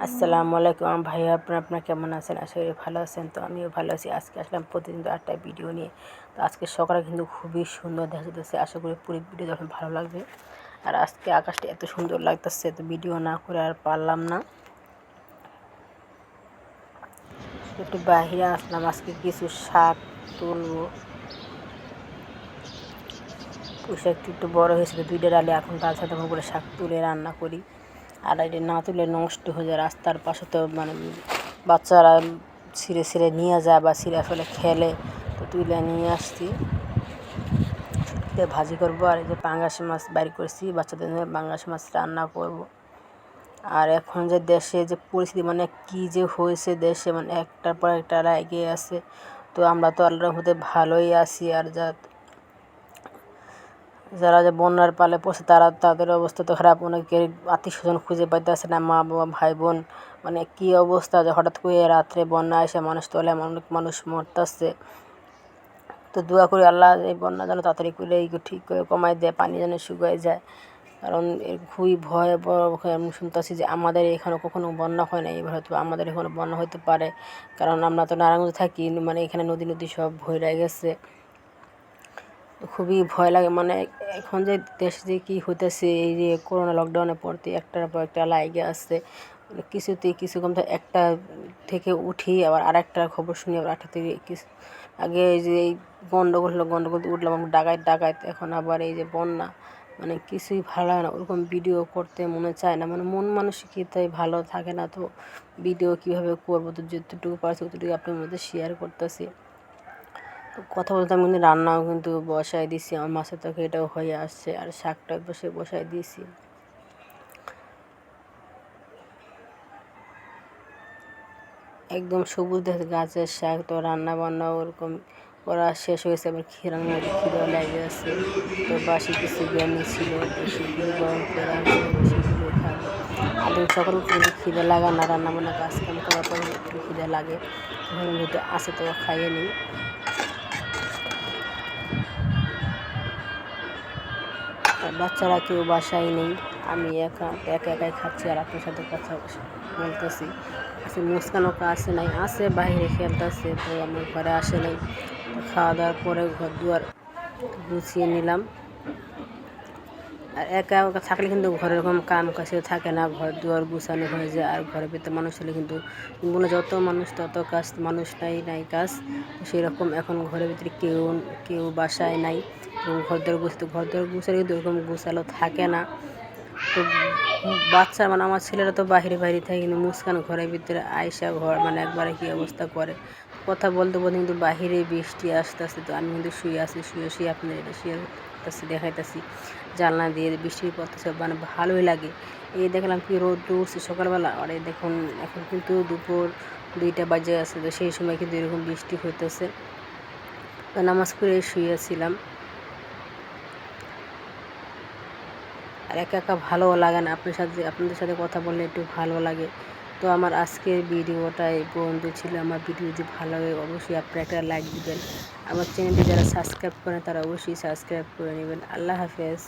আসসালামু আলাইকুম ভাইয়া, আপনারা কেমন আছেন? আশা করি ভালো আছেন। তো আমিও ভালো আছি। আজকে আসলাম প্রতিদিন তো একটা ভিডিও নিয়ে। তো আজকে সকালে কিন্তু খুবই সুন্দর দেখা যাচ্ছে। আশা করি পুরো ভিডিও যখন ভালো লাগবে। আর আজকে আকাশটা এত সুন্দর লাগতেছে, তো ভিডিও না করে আর পারলাম না। একটু বাহিরে আসলাম, আজকে কিছু শাক তুলবো। পুঁই শাকটি একটু বড় হয়েছে, তো দুইটা ডালে এখন তার সাথে করে শাক তুলে রান্না করি। আর এটা না তুলে নষ্ট হয়ে যায়। রাস্তার পাশে তো বাচ্চারা ছিঁড়ে ছিঁড়ে নিয়ে যায় বা ছিঁড়ে ফেলে খেলে, তো তুলে নিয়ে আসছি। ভাজি করবো। আর এই যে পাঙ্গাস মাছ বাইর করছি, বাচ্চাদের জন্য পাঙ্গাস মাছ রান্না করব। আর এখন যে দেশে যে পরিস্থিতি কি যে হয়েছে দেশে, একটার পর একটা এগিয়ে আছে। তো আমরা তো আল্লাহর মধ্যে ভালোই আছি। আর যারা যে বন্যার পালে পড়ছে তাদের অবস্থা তো খারাপ। অনেকের আত্মীয় স্বজন খুঁজে পাইতেছে না, মা বাবা ভাই বোন কি অবস্থা, যে হঠাৎ করে রাত্রে বন্যা এসে মানুষ তোলে, অনেক মানুষ মরতেছে। তো দোয়া করি আল্লাহ এই বন্যা যেন তাড়াতাড়ি করে ঠিক করে কমায় দেয়, পানি যেন শুকায় যায়। কারণ এর খুবই ভয়াবহ। আমি শুনতেছি যে আমাদের এখানে কখনো বন্যা হয় না, এবার হয়তো আমাদের এখানে বন্যা হতে পারে। কারণ আমরা তো নারায়ণগঞ্জে থাকি, এখানে নদী সব ভরে গেছে। খুবই ভয় লাগে। এখন যে দেশে যে কী হইতেছে, এই যে করোনা লকডাউনের পরতে একটার পর একটা লাইগে আসছে। কিছুতেই কিছু কম একটা থেকে উঠি, আবার আরেকটার খবর শুনি, আবার একটা থেকে কিছু আগে এই যে এই গন্ডগোল উঠলাম ডাকাত, এখন আবার এই যে বন্যা। কিছুই ভালো লাগে না। ওরকম ভিডিও করতে মনে চায় না, মন মানসিকতাই ভালো থাকে না। তো ভিডিও কীভাবে করবো, তো যতটুকু পারছি ততটুকু আপনার মধ্যে শেয়ার করতেছি। তো কথা বলতে আমি কিন্তু রান্নাও কিন্তু বসায় দিছি, আমার মাছের তরকারিটাও হয়ে আসছে, আর শাকটা বসায় দিয়েছি। একদম সবুজ দেখে গাছের শাক। তো রান্না বান্না ওরকম করা শেষ হয়েছে, আবার খিরার মধ্যে খিদেও লেগে আছে। তো বাসি কিছু বিরিয়ানি ছিল, তো সেগুলো গরম করে রাখবো, সেগুলো খাবো। আদিন সকাল কিন্তু খিদে লাগা না, রান্না বান্না কাজ কাম করার পরে একটু খিদে লাগে, যেহেতু আসে তো খাইয়ে নিই। আর বাচ্চারা কেউ বাসায় নেই, আমি একাই খাচ্ছি আর আপনার সাথে কথা বলতেছি। মুস্কানও আসে নাই, আসে বাইরে খেলতেছে, তো আমার ঘরে আসে নাই। খাওয়া দাওয়ার পরে ঘর দুয়ার গুছিয়ে নিলাম। আর একা থাকলে কিন্তু ঘরের এরকম কাম কাছে থাকে না, ঘর দুয়ার গুছানো হয়ে যায়। আর ঘরের ভিতরে মানুষ হলে কিন্তু যত মানুষ তত কাজ, মানুষ নাই কাজ। সেরকম এখন ঘরের ভিতরে কেউ বাসায় নাই, এবং ঘর দুয়ার গুছালে কিন্তু এরকম গুছালো থাকে না। তো বাচ্চা আমার ছেলেরা তো বাইরে থাকে, কিন্তু মুস্কান ঘরের ভিতরে আয়সা ঘর একবারে কি অবস্থা করে। কথা বলতে কিন্তু বাহিরে বৃষ্টি আসতেছে। তো আমি কিন্তু শুয়ে আপনাদের এটা শেয়ার করতেছি, দেখাইতেছি। জানলা দিয়ে বৃষ্টি পড়তেছে, ভালোই লাগে। এই দেখলাম কি রোদ উঠছে সকালবেলা, আর এই দেখুন এখন কিন্তু দুপুর 2টা বাজে আছে। তো সেই সময় কিন্তু এরকম বৃষ্টি হইতেছে। তো নামাজ পড়ে শুয়েছিলাম। আর একা ভালোও লাগে না, আপনাদের সাথে কথা বললে একটু ভালো লাগে। তো আমার আজকের ভিডিওটা এই পর্যন্ত ছিল। আমার ভিডিও যদি ভালো লাগে অবশ্যই আপনারা একটা লাইক দিবেন। আমার চ্যানেলটি যারা সাবস্ক্রাইব করেন তারা অবশ্যই সাবস্ক্রাইব করে নেবেন। আল্লাহ হাফেজ।